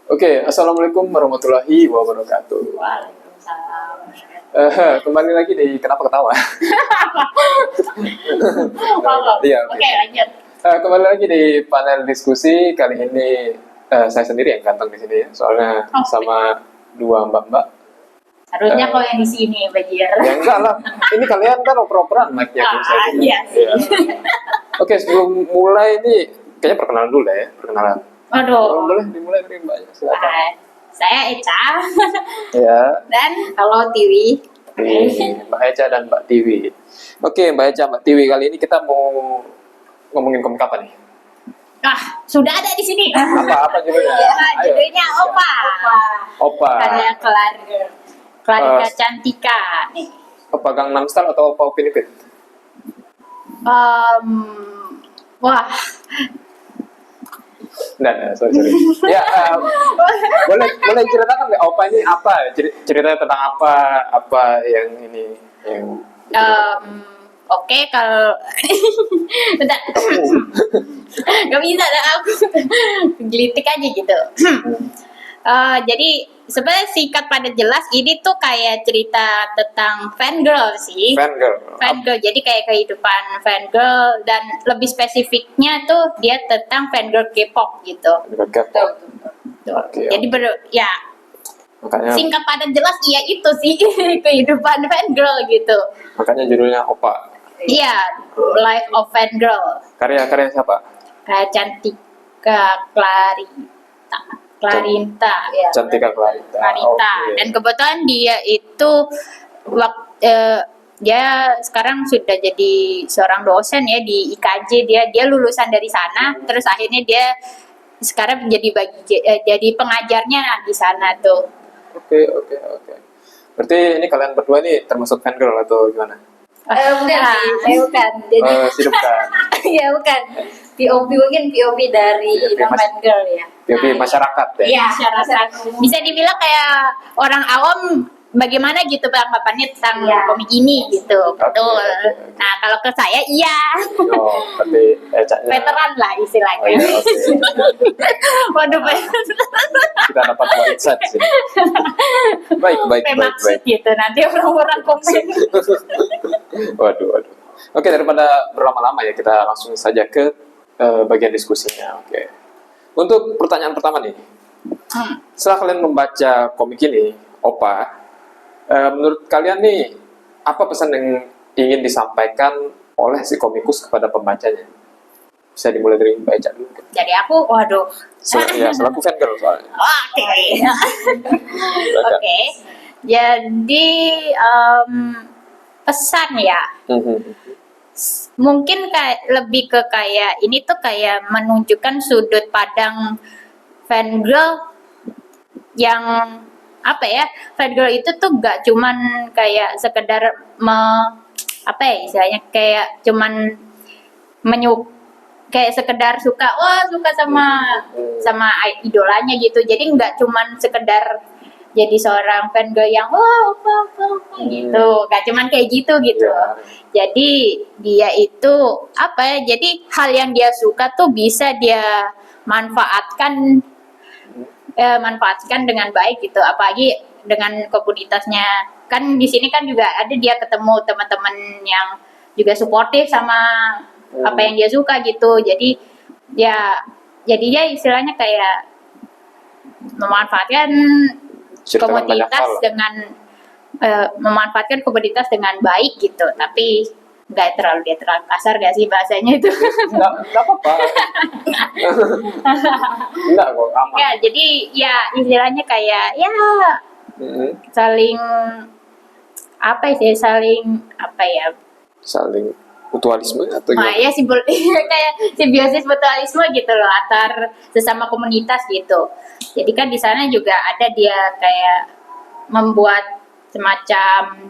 Oke, Assalamualaikum warahmatullahi wabarakatuh. Waalaikumsalam. Kembali lagi di Kenapa Ketawa? Iya, oke. Oke, lanjut. Kembali lagi di panel diskusi. Kali ini saya sendiri yang ganteng di sini ya, soalnya sama dua mbak-mbak. Harusnya kau yang di sini, Bajir. Ya enggak lah, ini kalian kan oper-operan mic-nya. Iya sih. Iya. Oke, sebelum mulai ini kayaknya perkenalan dulu ya, perkenalan. Aduh. Boleh dimulai dari mbaknya, silakan. Saya Eca. Ya. Dan halo Tiwi. Mbak Eca dan Mbak Tiwi. Oke, Mbak Eca, Mbak Tiwi, kali ini kita mau ngomongin komik apa nih? Sudah ada di sini. Apa judulnya? Ya, Ayo. judulnya Opa. Opa. Karya Clarika Cantika. Opa Gangnam Style atau Opa Upin Ipin? Wah, Enggak, sorry. Ya, boleh ceritakan nggak Opa ini apa? Ceritanya tentang apa yang ini yang oke, kalau bentar, nggak bisa dah aku gelitik aja gitu. Jadi sebenarnya singkat pada jelas ini tuh kayak cerita tentang fangirl sih. Fangirl, jadi kayak kehidupan fangirl dan lebih spesifiknya tuh dia tentang fangirl K-pop gitu. K-pop. Oke. Jadi ya Makanya singkat pada jelas iya itu sih kehidupan fangirl gitu. makanya judulnya Opa. Iya, Life of Fangirl. Karya siapa? Kayak Cantika Clarinta. Cantika Clarita. Clarita. Oke. Dan kebetulan dia itu dia sekarang sudah jadi seorang dosen ya di IKJ. Dia lulusan dari sana, terus akhirnya dia sekarang jadi pengajarnya di sana tuh. Oke. Berarti ini kalian berdua nih termasuk fangirl atau gimana? Bukan sih, saya bukan. Jadi, Bukan. ya bukan. POV mungkin POV dari Noman Girl ya. Jadi masyarakat ya? Iya, bisa dibilang kayak orang awam bagaimana gitu tanggapannya tentang komik ini gitu. Betul. Oke. Nah, kalau ke saya iya. Oh, berarti Ecanya Veteran lah istilahnya. Oke. Waduh, Kita dapat dua insight sih. Baik. maksud gitu. Nanti orang-orang komen. Waduh. Oke, daripada berlama-lama ya, kita langsung saja ke bagian diskusinya. Oke. Untuk pertanyaan pertama nih. Setelah kalian membaca komik ini, Opa, menurut kalian nih, apa pesan yang ingin disampaikan oleh si komikus kepada pembacanya? Bisa dimulai dari Mbak Eca dulu. Jadi aku, waduh. Selaku fangirl soalnya. Oke. Oke. Jadi pesan ya. Mungkin kayak lebih ke kayak ini tuh kayak menunjukkan sudut pandang fangirl yang apa ya, fangirl itu tuh gak cuman kayak sekedar apa ya istilahnya, kayak cuman kayak sekedar suka sama idolanya gitu. Jadi nggak cuman sekedar jadi seorang fangirl yang apa gitu, nggak cuman kayak gitu. Jadi dia itu apa ya, jadi hal yang dia suka tuh bisa dia manfaatkan dengan baik gitu, apalagi dengan komunitasnya. Kan di sini kan juga ada dia ketemu teman-teman yang juga suportif sama apa yang dia suka gitu. Jadi dia istilahnya kayak memanfaatkan komoditas dengan baik gitu, tapi nggak terlalu kasar gak sih bahasanya itu? Nggak apa-apa. Nggak kok, aman. Ya, jadi ya istilahnya kayak ya saling mutualisme atau gimana? ya kayak simbiosis mutualisme gitu loh antar sesama komunitas gitu. Jadi kan di sana juga ada dia kayak membuat semacam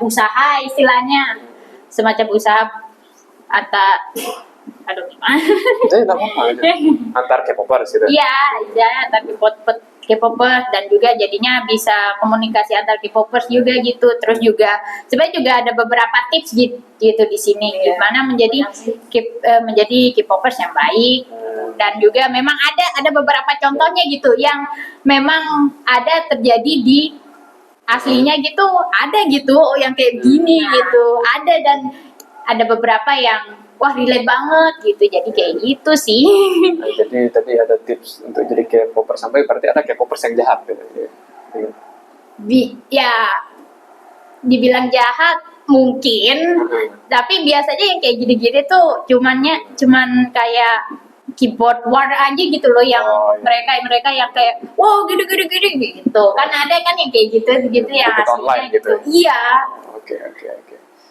usaha istilahnya, semacam usaha Nggak apa-apa. Antar K-popers gitu. Iya, antar K-popers, dan juga jadinya bisa komunikasi antar K-popers juga gitu. Terus juga sebenarnya juga ada beberapa tips gitu di sini gimana menjadi K-popers yang baik, dan juga memang ada beberapa contohnya gitu yang memang ada terjadi di aslinya gitu, ada gitu yang kayak gini gitu, ada, dan ada beberapa yang wah relate banget gitu, jadi kayak gitu sih. Nah, jadi tadi ada tips untuk jadi K-popers, sampai berarti ada K-popers yang jahat gitu. Ya dibilang jahat mungkin, tapi biasanya yang kayak gini-gini tuh cuman kayak keyboard war aja gitu loh, yang mereka yang kayak wow gini gitu kan, ada kan yang kayak gitu yang Ikut online aslinya gitu. Iya. Oke.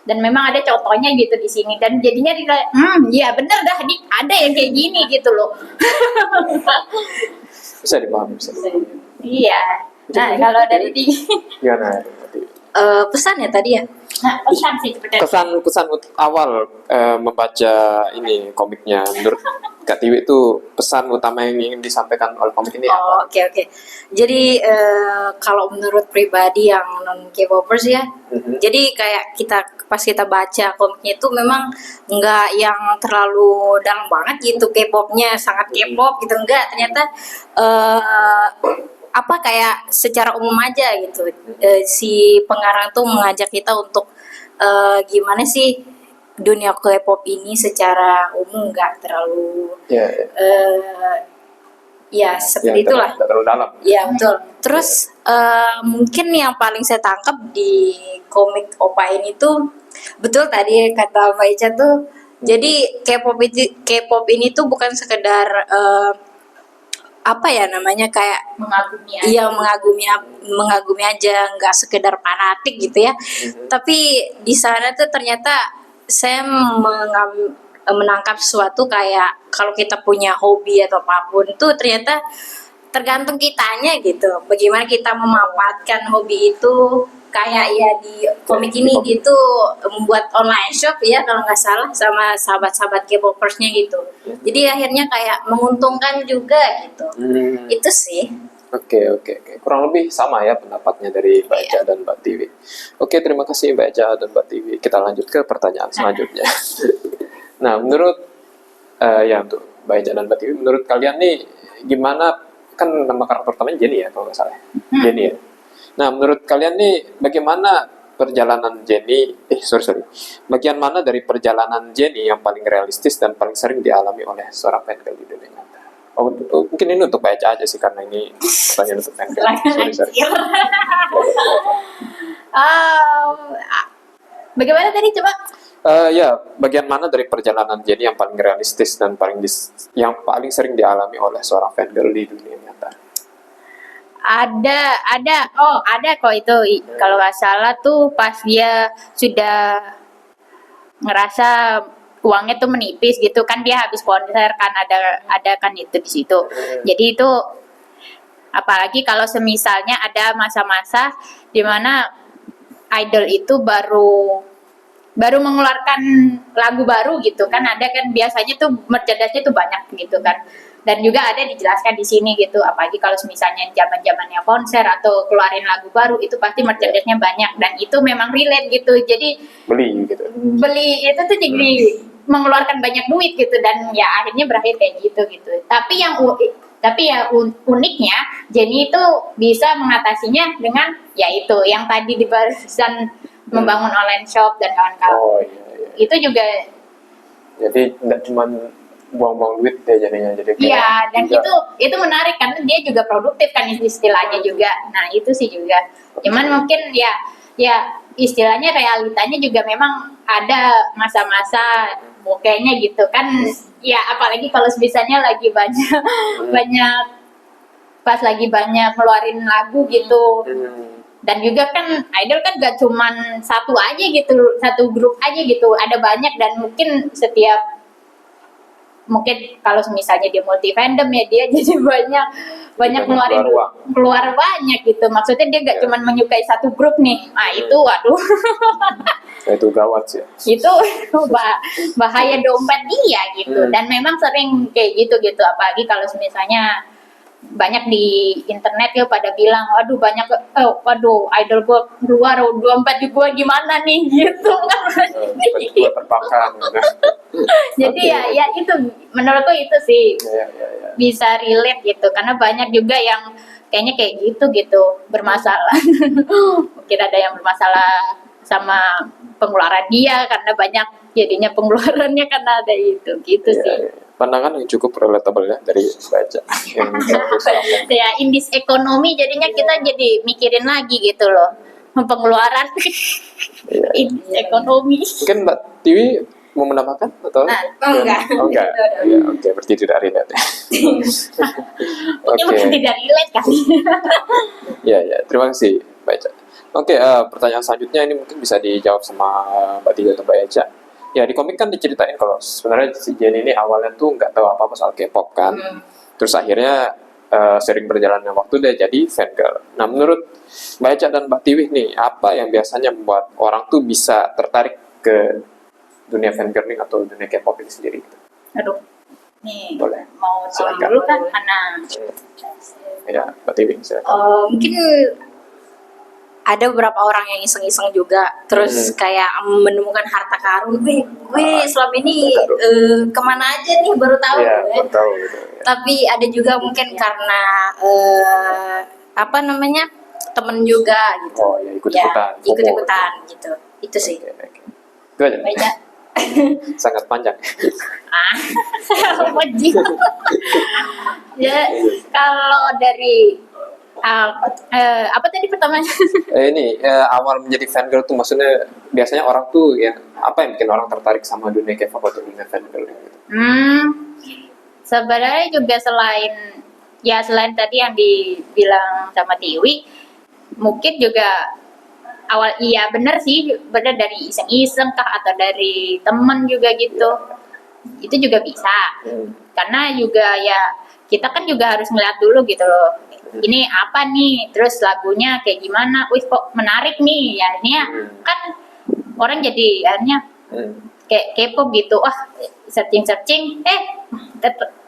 Dan memang ada contohnya gitu di sini, dan jadinya iya bener dah, ada yang kayak gini gitu loh. Bisa dipahami. Iya. Nah kalau dari Gimana? Pesan ya tadi ya. nah pesan sih sebenarnya. Kesan awal membaca ini komiknya, menurut Kak Tiwi itu pesan utama yang ingin disampaikan oleh komik ini apa? Oke. Jadi kalau menurut pribadi yang non K-popers ya, jadi kayak pas kita baca komiknya itu memang nggak yang terlalu dalam banget gitu K-popnya, sangat K-pop gitu, enggak, ternyata kayak secara umum aja gitu. Si pengarang tuh mengajak kita untuk gimana sih dunia K-pop ini secara umum, nggak terlalu ya seperti itulah. Tidak terlalu dalam. Ya betul. Terus mungkin yang paling saya tangkap di komik Opa ini tuh betul tadi kata Mbak Ica tuh. Jadi K-pop ini tuh bukan sekedar kayak Mengagumi aja. iya mengagumi aja, nggak sekedar fanatik gitu ya. Tapi di sana tuh ternyata saya menangkap sesuatu kayak kalau kita punya hobi atau apapun tuh ternyata tergantung kitanya gitu, bagaimana kita memanfaatkan hobi itu. Kayak ya di komik ini gitu membuat online shop ya kalau nggak salah, sama sahabat-sahabat K-popersnya gitu, jadi akhirnya kayak menguntungkan juga gitu. Itu sih. Oke. Kurang lebih sama ya pendapatnya dari Mbak Eca dan Mbak Tiwi. Oke, terima kasih Mbak Eca dan Mbak Tiwi. Kita lanjut ke pertanyaan selanjutnya. Nah, menurut untuk Mbak Eca dan Mbak Tiwi, menurut kalian nih gimana, kan nama karakter utamanya Jenny ya kalau nggak salah. Jenny ya. Nah, menurut kalian nih bagaimana perjalanan Jenny? Bagian mana dari perjalanan Jenny yang paling realistis dan paling sering dialami oleh seorang fangirl di dunia nyata? Mungkin ini untuk Mbak Eca aja sih, karena ini pertanyaan untuk fangirl. Sorry. Bagaimana tadi coba? Bagian mana dari perjalanan Jenny yang paling realistis dan yang paling sering dialami oleh seorang fangirl di dunia nyata? Ada kok itu, kalau nggak salah tuh pas dia sudah ngerasa uangnya tuh menipis gitu kan, dia habis konser kan, ada kan itu di situ. Jadi itu apalagi kalau semisalnya ada masa-masa dimana idol itu baru mengeluarkan lagu baru gitu kan, ada kan biasanya tuh merchandise-nya tuh banyak gitu kan. Dan juga ada dijelaskan di sini gitu, apalagi kalau misalnya zaman-zamannya konser atau keluarin lagu baru itu pasti merchandise-nya banyak, dan itu memang relate gitu. Jadi beli itu tuh jadi mengeluarkan banyak duit gitu, dan ya akhirnya berakhir kayak gitu. Tapi uniknya Jenny itu bisa mengatasinya dengan ya itu yang tadi di barusan, membangun online shop dan kawan-kawan. Itu juga jadi tidak cuma buang-buang duit deh jadinya, jadi dan itu menarik karena dia juga produktif kan istilahnya juga. Nah itu sih juga, cuman mungkin ya istilahnya realitanya juga memang ada masa-masa bokehnya gitu kan. Ya apalagi kalau misalnya lagi banyak pas lagi banyak ngeluarin lagu gitu. Dan juga kan idol kan gak cuman satu aja gitu, satu grup aja gitu, ada banyak, dan mungkin kalau misalnya dia multi fandom ya, dia jadi banyak keluar banyak gitu. Maksudnya dia gak cuma menyukai satu grup nih. Nah itu waduh. Itu gawat sih. Itu bahaya dompet dia gitu. Dan memang sering kayak gitu. Apalagi kalau misalnya banyak di internet ya pada bilang, waduh banyak, waduh idol gue keluar 24 gue gimana nih gitu kan. Gue terbakar gitu. Jadi Oke. ya itu menurutku itu sih Ya, ya, ya. bisa relate gitu, karena banyak juga yang kayaknya kayak gitu bermasalah. Mungkin ada yang bermasalah sama pengeluaran dia karena banyak jadinya pengeluarannya karena ada itu gitu Ya, sih. ya. Pandangan yang cukup relatable ya dari baca yang satu sama. Ya indis ekonomi jadinya kita jadi mikirin lagi gitu loh pengeluaran. Iya. Indis ekonomi. Mungkin Mbak Tiwi mau menambahkan atau? enggak. Oh, enggak. Ya, oke, berarti tidak relate. Ini Oke. bukan tidak relate kali. Ya, ya. Terima kasih, Mbak Eca. Oke, pertanyaan selanjutnya ini mungkin bisa dijawab sama Mbak Tiwi atau Mbak Eca. Ya, di komik kan diceritain kalau sebenarnya si Jenny ini awalnya tuh nggak tahu apa-apa soal K-pop kan. Terus akhirnya sering berjalannya waktu dia jadi fangirl. Nah, menurut Mbak Eca dan Mbak Tiwi nih, apa yang biasanya membuat orang tuh bisa tertarik ke dunia fangirling atau dunia K-pop ini sendiri? Aduh, nih Boleh. mau tahu Silakan. dulu kan karena Ya, Mbak Tiwi, silakan. Mungkin ada beberapa orang yang iseng-iseng juga, terus kayak menemukan harta karun. Gue selama ini Harta karun. kemana aja nih baru tahu. Iya, gue. baru tahu gitu. Ya. Tapi ada juga mungkin karena apa namanya temen juga gitu. Oh, ya ikut-ikutan. FOMO. Ikut-ikutan gitu. Itu sih. Oke, oke. Itu aja. baca Sangat panjang. wajib. Ya kalau dari apa tadi pertamanya? Ini awal menjadi fangirl tuh maksudnya biasanya orang tuh ya apa yang bikin orang tertarik sama dunia K-pop atau dunia fangirl gitu. Sebenarnya juga selain tadi yang dibilang sama Tiwi, mungkin juga awal iya bener sih, bener dari iseng-iseng kah atau dari temen juga gitu. Itu juga bisa. Karena juga ya kita kan juga harus ngeliat dulu gitu loh. Ini apa nih, terus lagunya kayak gimana, wih kok menarik nih, ya ini ya kan orang jadi akhirnya kayak kepo gitu, wah searching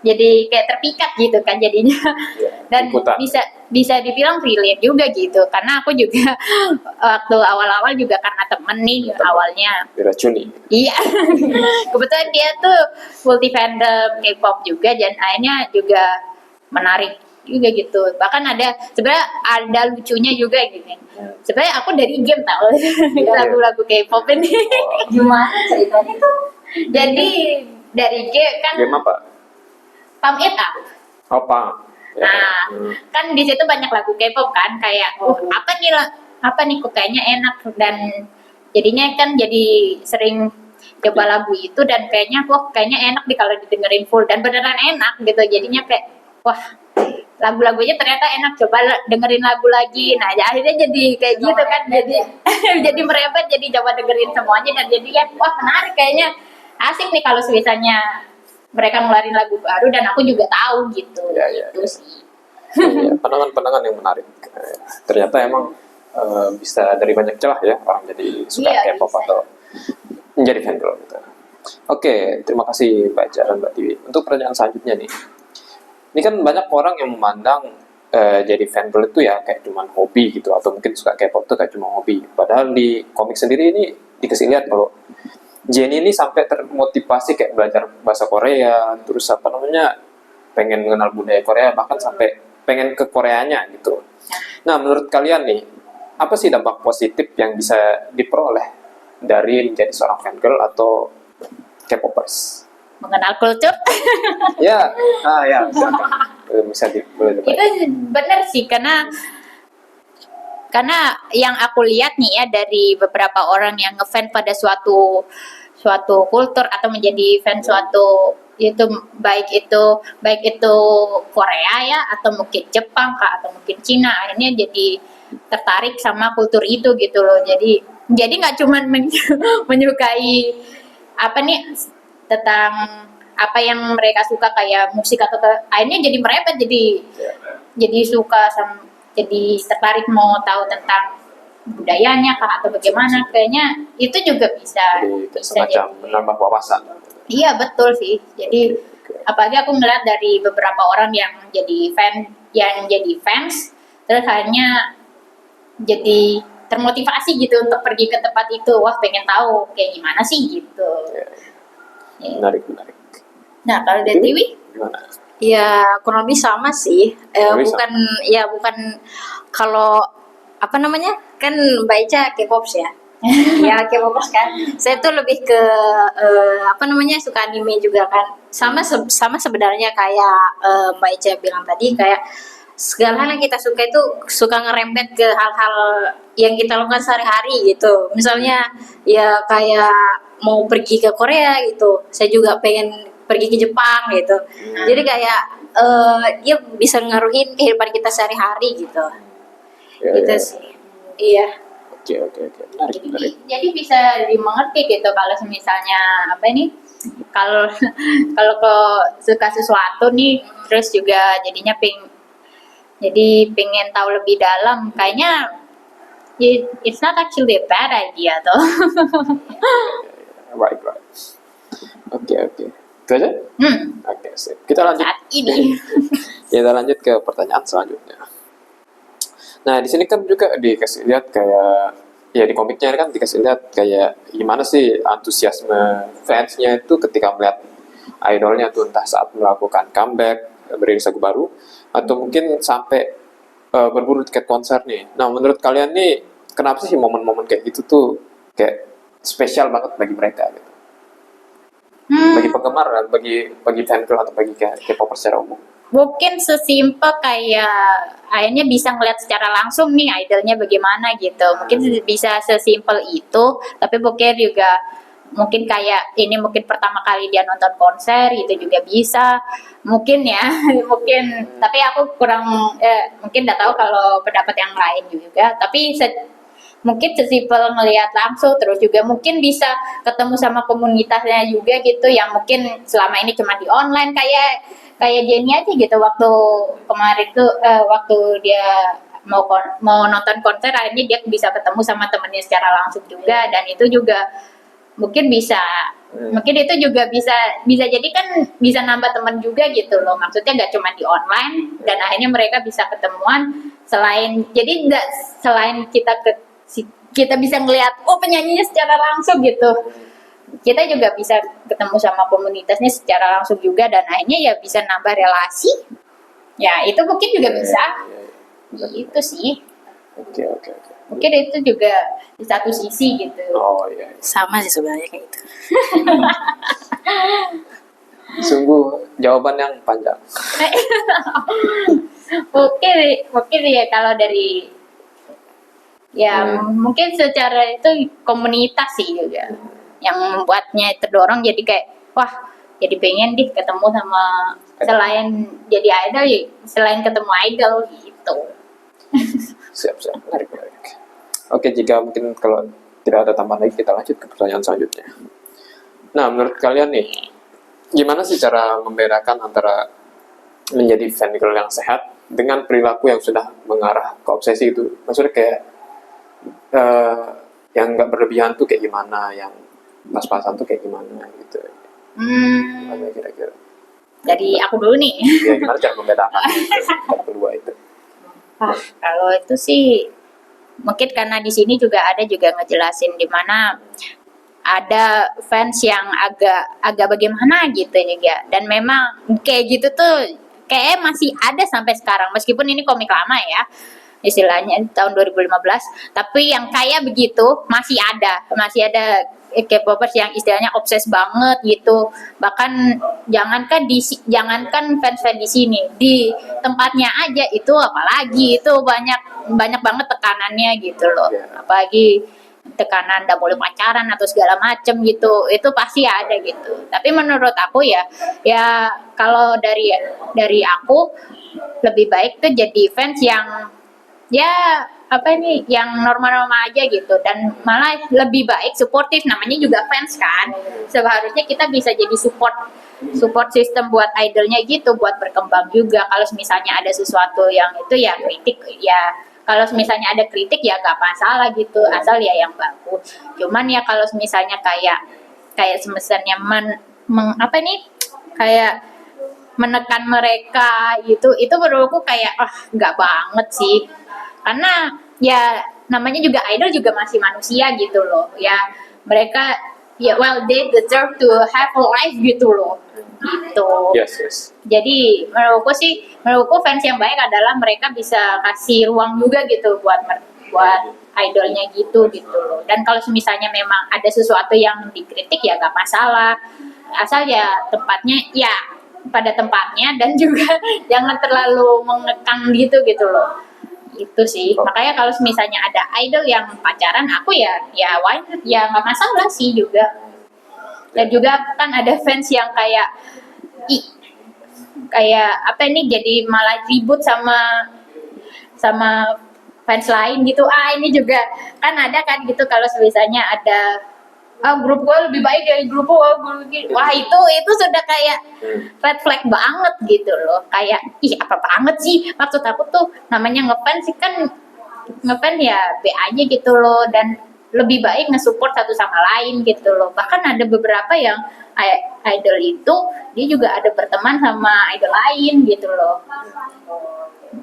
jadi kayak terpikat gitu kan jadinya. Dan Ikutan. bisa dibilang relate juga gitu, karena aku juga waktu awal-awal juga karena temen nih awalnya. Diracuni. Iya, kebetulan dia tuh multi fandom K-pop juga, dan akhirnya juga menarik juga gitu. Bahkan sebenarnya ada lucunya juga gitu. Sebenarnya aku dari game tau lagu-lagu K-pop ini. Gimana ceritanya tuh? Jadi dari game kan Game apa? Pump It Up. Apa? Ya. Nah, kan di situ banyak lagu K-pop kan, kayak apa nih kok kayaknya enak, dan jadinya kan jadi sering coba lagu itu, dan kayaknya kayaknya enak nih kalau didengerin full, dan beneran enak gitu. Jadinya kayak wah, lagu-lagunya ternyata enak, coba dengerin lagu lagi. Nah, ya akhirnya jadi kayak gitu kan, jadi jadi merebet, jadi coba dengerin semuanya, dan jadinya wah menarik, kayaknya asik nih kalau misalnya mereka ngeluarin lagu baru dan aku juga tahu gitu. Ya, ya, Gitu ya. sih. Ya, pandangan-pandangan yang menarik. Ternyata emang bisa dari banyak celah ya orang jadi suka Iya, K-pop bisa. atau menjadi fangirl gitu. Oke, terima kasih Mbak Eca dan Mbak Tiwi. Untuk pertanyaan selanjutnya nih. Ini kan banyak orang yang memandang jadi fangirl itu ya kayak cuman hobi gitu, atau mungkin suka K-pop itu kayak cuma hobi. Padahal di komik sendiri ini dikasih lihat kalau Jennie ini sampai termotivasi kayak belajar bahasa Korea, terus apa namanya pengen mengenal budaya Korea, bahkan sampai pengen ke Koreanya gitu. Nah, menurut kalian nih, apa sih dampak positif yang bisa diperoleh dari menjadi seorang fangirl atau K-popers? Mengenal kultur Ya, silakan. Bisa boleh itu benar sih, karena yang aku lihat nih ya dari beberapa orang yang ngefans pada suatu kultur atau menjadi fans suatu itu, baik itu Korea ya, atau mungkin Jepang kah, atau mungkin Cina, akhirnya jadi tertarik sama kultur itu gitu loh. Jadi nggak cuman menyukai apa nih tentang apa yang mereka suka kayak musik atau akhirnya jadi merebet, jadi suka jadi tertarik mau tahu tentang budayanya kah atau bagaimana, kayaknya itu juga bisa jadi semacam menambah wawasan. iya betul sih, jadi apalagi aku ngeliat dari beberapa orang yang jadi fans terus hanya jadi termotivasi gitu untuk pergi ke tempat itu. Wah, pengen tahu kayak gimana sih gitu. Ya. Menarik. Nah, kalau dari Tiwi? Gimana? Ya kurang lebih sama sih. Kurang lebih Bukan kalau apa namanya, kan Mbak Ica K-pop ya. Ya K-pop kan. Saya tuh lebih ke apa namanya, suka anime juga kan. Sama sebenarnya kayak Mbak Ica bilang tadi, kayak segala hal yang kita suka itu suka ngerembet ke hal-hal yang kita lakukan sehari-hari gitu. Misalnya ya kayak mau pergi ke Korea gitu, saya juga pengen pergi ke Jepang gitu. Jadi kayak dia bisa ngaruhin kehidupan kita sehari-hari gitu. Gitu sih. Iya. Oke. Menarik. Jadi bisa dimengerti gitu kalau misalnya apa ini, kalau kok suka sesuatu nih terus juga jadinya pengen tahu lebih dalam, kayaknya it's not actually a bad idea tuh. Right. Oke. Itu aja? Oke, sip. Kita lanjut. Saat ini. Kita lanjut ke pertanyaan selanjutnya. Nah, di sini kan juga dikasih lihat kayak, ya di komiknya kan dikasih lihat kayak gimana sih antusiasme fansnya itu ketika melihat idolnya tuh, entah saat melakukan comeback, merilis lagu baru, atau mungkin sampai berburu tiket konser nih. Nah, menurut kalian nih, kenapa sih momen-momen kayak gitu tuh kayak spesial banget bagi mereka gitu? Bagi penggemar dan bagi fan club atau bagi K-popers secara umum. Mungkin sesimpel kayak akhirnya bisa ngeliat secara langsung nih idolnya bagaimana gitu. Mungkin bisa sesimpel itu, tapi mungkin kayak ini mungkin pertama kali dia nonton konser gitu juga bisa. Mungkin ya, mungkin, tapi aku kurang mungkin nggak tahu kalau pendapat yang lain juga. Tapi mungkin sesimpel ngelihat langsung, terus juga mungkin bisa ketemu sama komunitasnya juga gitu, yang mungkin selama ini cuma di online, kayak Jenny aja gitu, waktu kemarin tuh waktu dia mau nonton konser akhirnya dia bisa ketemu sama temennya secara langsung juga, dan itu juga mungkin mungkin itu juga bisa jadi kan bisa nambah teman juga gitu loh, maksudnya nggak cuma di online, dan akhirnya mereka bisa ketemuan selain kita bisa ngelihat penyanyinya secara langsung gitu, kita juga bisa ketemu sama komunitasnya secara langsung juga, dan akhirnya ya bisa nambah relasi ya, itu mungkin juga bisa. Itu sih Oke. mungkin itu juga di satu sisi gitu. Oh iya. Sama sih sebenarnya kayak gitu. Sungguh jawaban yang panjang. Mungkin ya kalau dari mungkin secara itu komunitas sih juga yang membuatnya terdorong, jadi kayak wah jadi pengen ketemu sama, selain jadi idol ya, selain ketemu idol gitu. Siap. Menarik. Oke, jika mungkin kalau tidak ada tambahan lagi, kita lanjut ke pertanyaan selanjutnya. Nah, menurut kalian nih, gimana sih cara membedakan antara menjadi fan girl yang sehat dengan perilaku yang sudah mengarah ke obsesi itu? Maksudnya kayak yang nggak berlebihan tuh kayak gimana, yang pas-pasan tuh kayak gimana gitu. Gimana kira-kira? Dari aku dulu nih. Ya, gimana cara membedakan antara kedua itu? Kalau itu sih mungkin karena di sini juga ngejelasin di mana ada fans yang agak bagaimana gitu juga, dan memang kayak gitu tuh kayak masih ada sampai sekarang, meskipun ini komik lama ya istilahnya tahun 2015, tapi yang kayak begitu masih ada K-popers yang istilahnya obses banget gitu. Bahkan jangankan fans di sini, di tempatnya aja itu apalagi itu banyak banget tekanannya gitu loh. Apalagi tekanan nggak boleh pacaran atau segala macem gitu, itu pasti ada gitu. Tapi menurut aku ya kalau dari aku lebih baik tuh jadi fans yang yang normal-normal aja gitu, dan malah lebih baik suportif, namanya juga fans kan, seharusnya kita bisa jadi support system buat idolnya gitu, buat berkembang juga. Kalau misalnya ada sesuatu yang itu ya kritik ya, kalau misalnya ada kritik ya gak masalah gitu, asal ya yang bagus. Cuman ya kalau misalnya kayak semestinya kayak menekan mereka gitu, itu menurutku kayak nggak banget sih, karena ya namanya juga idol juga masih manusia gitu loh ya, mereka ya well they deserve to have a life gitu loh gitu. Yes. Jadi menurutku fans yang baik adalah mereka bisa kasih ruang juga gitu buat idolnya gitu loh. Dan kalau misalnya memang ada sesuatu yang dikritik ya gak masalah, asal ya tempatnya ya pada tempatnya, dan juga jangan terlalu mengekang gitu loh. Itu sih, makanya kalau misalnya ada idol yang pacaran, aku ya why not? Ya nggak masalah sih juga. Dan juga kan ada fans yang kayak apa ini, jadi malah ribut sama fans lain gitu. Ini juga kan ada kan gitu, kalau misalnya ada grup gue lebih baik dari grup gue, wah itu sudah kayak red flag banget gitu loh, kayak apa banget sih, maksud aku tuh namanya ngefans sih kan, ngefans ya be aja gitu loh, dan lebih baik nge-support satu sama lain gitu loh. Bahkan ada beberapa yang idol itu dia juga ada berteman sama idol lain gitu loh.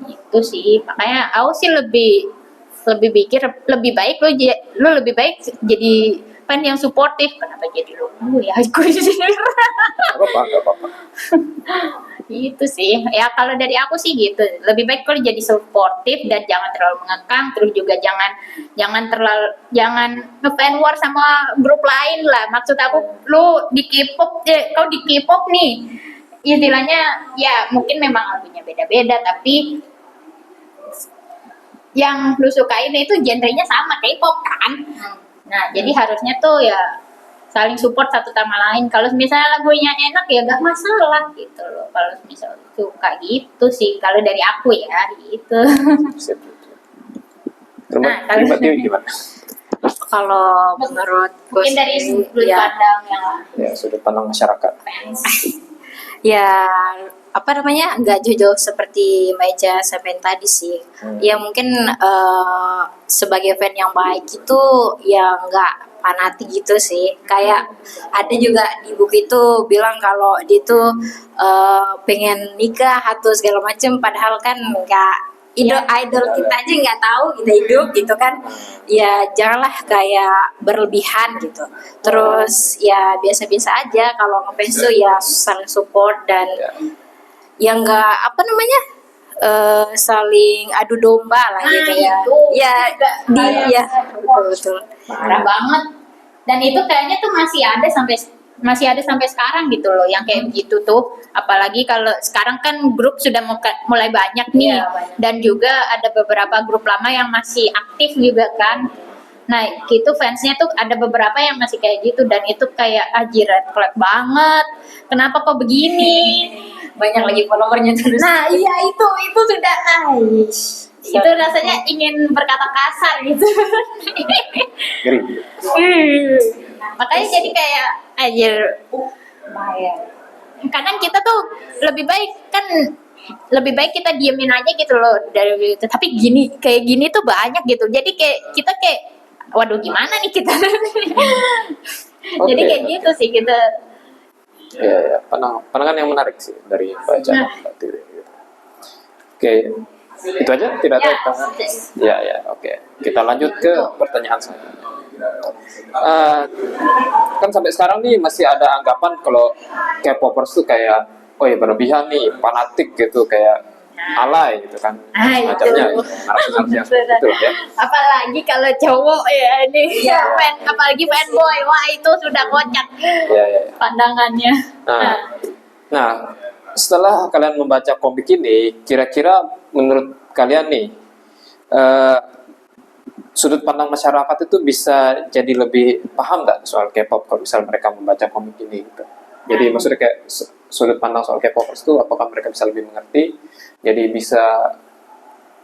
Itu sih, makanya aku sih lebih pikir lebih baik lo lebih baik jadi fan yang suportif, kenapa jadi lo ya aku Gak apa-apa. itu sih ya, kalau dari aku sih gitu, lebih baik kalau jadi suportif dan jangan terlalu mengekang, terus juga jangan nge-fan war sama grup lain lah. Maksud aku lu di K-pop kau di K-pop nih istilahnya ya mungkin memang lagunya beda-beda, tapi yang lu sukain itu genrenya sama K-pop kan. Nah, jadi harusnya tuh ya saling support satu sama lain. Kalau misalnya lagunya enak ya gak masalah gitu loh. Kalau misalnya suka gitu sih, kalau dari aku ya gitu. Nah, kalau gimana? Kalau menurut mungkin dari sudut pandang yang ya sudut pandang masyarakat. Ya apa namanya, nggak jauh-jauh seperti Meja sampai tadi sih. Ya mungkin sebagai fan yang baik itu ya nggak fanatik gitu sih. Kayak ada juga di buku itu bilang kalau dia tuh pengen nikah atau segala macem, padahal kan nggak, idol kita aja nggak tahu kita hidup gitu kan. Ya janganlah kayak berlebihan gitu. Terus ya biasa-biasa aja, kalau ngefans tuh ya saling support dan ya nggak apa namanya saling adu domba lah gitu ya. Ya betul. Parah banget. Dan itu kayaknya tuh masih ada sampai sekarang gitu loh, yang kayak begitu tuh. Apalagi kalau sekarang kan grup sudah mulai banyak nih, dan juga ada beberapa grup lama yang masih aktif juga kan. Nah, gitu fansnya tuh ada beberapa yang masih kayak gitu, dan itu kayak red flag banget. Kenapa kok begini? Banyak lagi followernya terus. Nah, iya itu sudah itu rasanya ingin berkata kasar gitu. Ngeri. Makanya jadi kayak bahaya. Kadang kita tuh lebih baik kita diemin aja gitu loh dari itu. Tapi kayak gini tuh banyak gitu. Jadi kayak kita waduh gimana nih kita. Jadi kayak gitu sih kita. Ya, pandangan yang menarik sih dari baca Mbak Tiri. Gitu. Oke, itu aja, tidak ada pertanyaan. Ya, oke. Kita lanjut ke pertanyaan saya. Kan sampai sekarang nih masih ada anggapan kalau K-popers tuh kayak berlebihan nih, fanatik gitu, kayak alay gitu kan, macamnya narasi-narasi itu ya. Apalagi kalau cowok ya ini apalagi fanboy, wah itu sudah kocak pandangannya. Nah, setelah kalian membaca komik ini, kira-kira menurut kalian nih sudut pandang masyarakat itu bisa jadi lebih paham nggak soal K-pop kalau misal mereka membaca komik ini gitu? Jadi maksudnya kayak sudut pandang soal K-popers itu apakah mereka bisa lebih mengerti, jadi bisa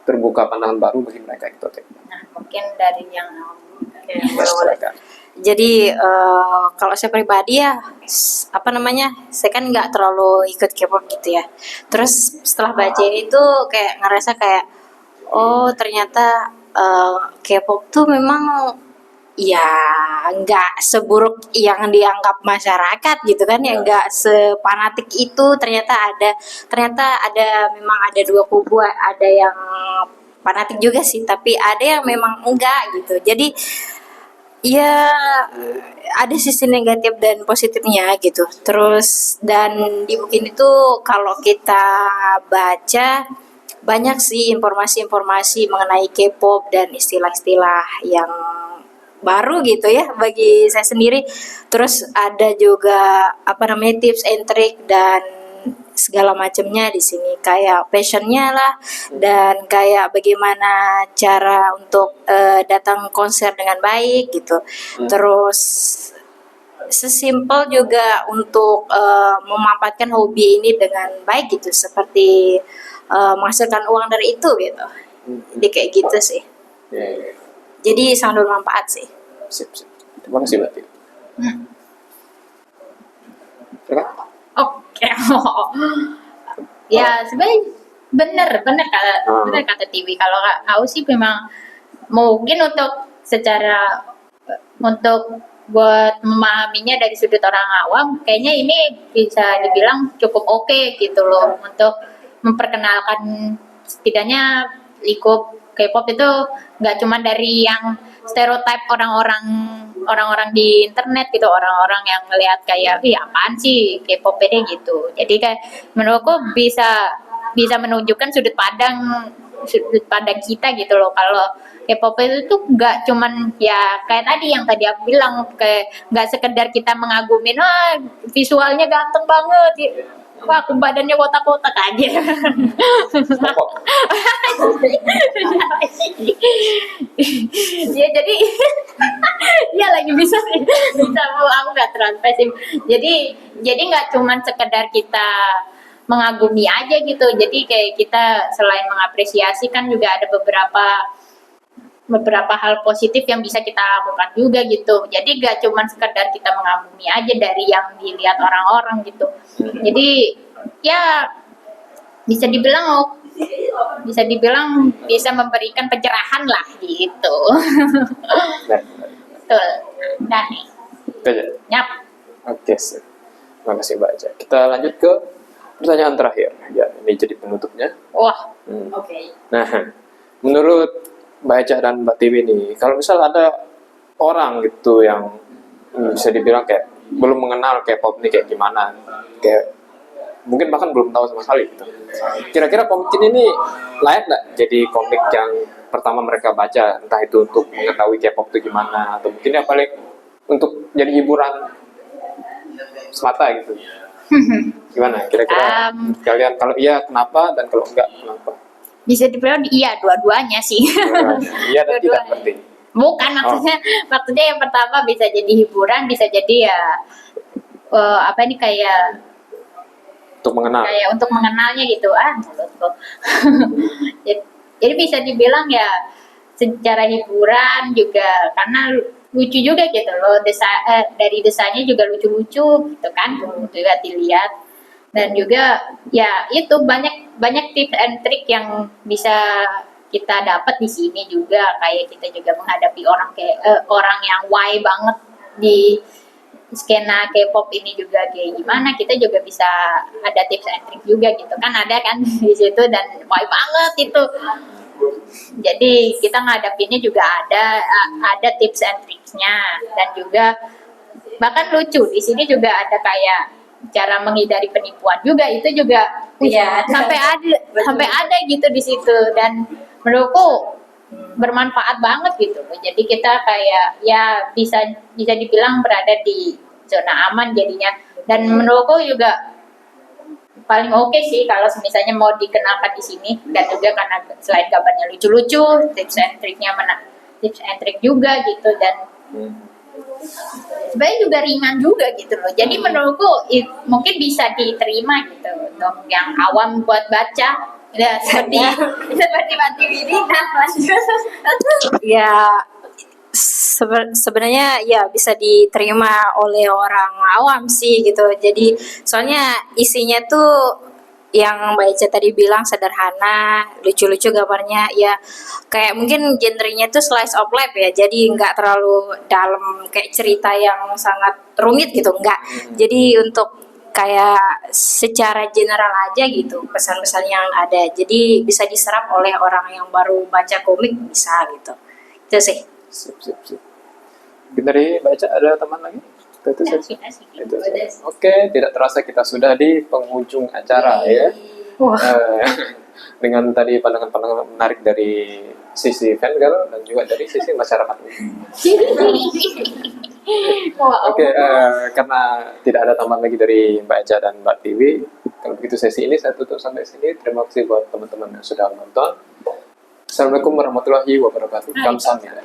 terbuka pandangan baru bagi mereka gitu? Nah, mungkin dari yang jadi kalau saya pribadi ya apa namanya, saya kan nggak terlalu ikut K-pop gitu ya. Terus setelah baca itu kayak ngerasa kayak ternyata K-pop tuh memang ya nggak seburuk yang dianggap masyarakat gitu kan, ya nggak sepanatik itu. Ternyata ada memang ada dua kubu, ada yang fanatik juga sih, tapi ada yang memang enggak gitu. Jadi ya ada sisi negatif dan positifnya gitu. Terus dan di buku ini tuh kalau kita baca banyak sih informasi-informasi mengenai K-pop dan istilah-istilah yang baru gitu ya bagi saya sendiri. Terus ada juga apa namanya tips and trick dan segala macamnya di sini, kayak passionnya lah, dan kayak bagaimana cara untuk datang konser dengan baik gitu. Terus sesimpel juga untuk memanfaatkan hobi ini dengan baik gitu, seperti menghasilkan uang dari itu gitu. Jadi kayak gitu sih. Ya. Jadi sangat bermanfaat sih. Sip. Terima kasih Mbak Tia. Silakan. Oke. Ya sebenarnya benar kata TV. Kalau aku sih memang mungkin untuk buat memahaminya dari sudut orang awam, kayaknya ini bisa dibilang cukup oke gitu loh untuk memperkenalkan setidaknya lingkup K-pop itu nggak cuma dari yang stereotip orang-orang di internet gitu, orang-orang yang ngelihat kayak apaan sih K-pop ini gitu. Jadi kayak menurutku bisa menunjukkan sudut pandang kita gitu loh. Kalau K-pop itu tuh nggak cuman ya kayak tadi aku bilang, kayak nggak sekedar kita mengagumin visualnya ganteng banget ya. Wah, aku badannya kotak-kotak aja. Ya jadi ya lagi bisa aku nggak transpasim. Jadi nggak cuman sekedar kita mengagumi aja gitu. Jadi kayak kita selain mengapresiasi kan juga ada beberapa hal positif yang bisa kita lakukan juga gitu. Jadi gak cuma sekedar kita mengagumi aja dari yang dilihat orang-orang gitu. Jadi ya bisa dibilang bisa memberikan pencerahan lah gitu. Betul. Nah nih. Itu aja. Nyap. Oke, sip. Terima kasih Mbak Aja. Kita lanjut ke pertanyaan terakhir. Ya, ini jadi penutupnya. Wah. Oke. Nah, menurut Mbak Eca dan Mbak Tiwi nih, kalau misal ada orang gitu yang bisa dibilang kayak belum mengenal K-pop nih kayak gimana, kayak mungkin bahkan belum tahu sama sekali gitu. Kira-kira komik ini layak nggak jadi komik yang pertama mereka baca, entah itu untuk mengetahui K-pop itu gimana, atau mungkin yang paling untuk jadi hiburan semata gitu. Gimana? Kira-kira kalian kalau iya kenapa, dan kalau enggak kenapa? Bisa dibilang iya dua-duanya sih. Iya dan tidak penting. Bukan maksudnya yang pertama bisa jadi hiburan, bisa jadi ya kayak Untuk mengenal. Kayak untuk mengenalnya gitu mulutku. Jadi bisa dibilang ya secara hiburan juga, karena lucu juga gitu loh, dari desainnya juga lucu-lucu gitu kan, juga dilihat. Dan juga ya itu banyak tips and trick yang bisa kita dapat di sini juga, kayak kita juga menghadapi orang yang why banget di skena K-pop ini juga kayak gimana, kita juga bisa ada tips and trick juga gitu kan, ada kan di situ, dan why banget itu. Jadi kita ngadapinnya juga ada tips and tricksnya, dan juga bahkan lucu di sini juga ada kayak cara menghindari penipuan juga, itu juga sampai ada gitu di situ, dan menurutku bermanfaat banget gitu. Jadi kita kayak ya bisa dibilang berada di zona aman jadinya, dan menurutku juga paling oke sih kalau misalnya mau dikenalkan di sini, dan juga karena selain gambarnya lucu-lucu, tips and trick juga gitu, dan sebenarnya juga ringan juga gitu loh. Jadi menurutku mungkin bisa diterima gitu untuk yang awam buat baca. Ya seperti Mbak Tiwi ini. Ya sebenarnya ya bisa diterima oleh orang awam sih gitu. Jadi soalnya isinya tuh yang Mbak Eca tadi bilang sederhana, lucu-lucu gambarnya ya, kayak mungkin genrenya itu slice of life ya, jadi nggak terlalu dalam kayak cerita yang sangat rumit gitu, nggak. Jadi untuk kayak secara general aja gitu pesan-pesan yang ada, jadi bisa diserap oleh orang yang baru baca komik, bisa gitu. Itu sih. Sip, sip, sip. Mungkin dari baca ada teman lagi? Itu saja. Asik. Itu saja. Oke, tidak terasa kita sudah di penghujung acara ya. Wah. Dengan tadi pandangan-pandangan menarik dari sisi fangirl dan juga dari sisi masyarakat. Wah, Oke, karena tidak ada tambahan lagi dari Mbak Eca dan Mbak Tiwi, kalau begitu sesi ini saya tutup sampai sini. Terima kasih buat teman-teman yang sudah menonton. Assalamualaikum warahmatullahi wabarakatuh. Kamsahamnida.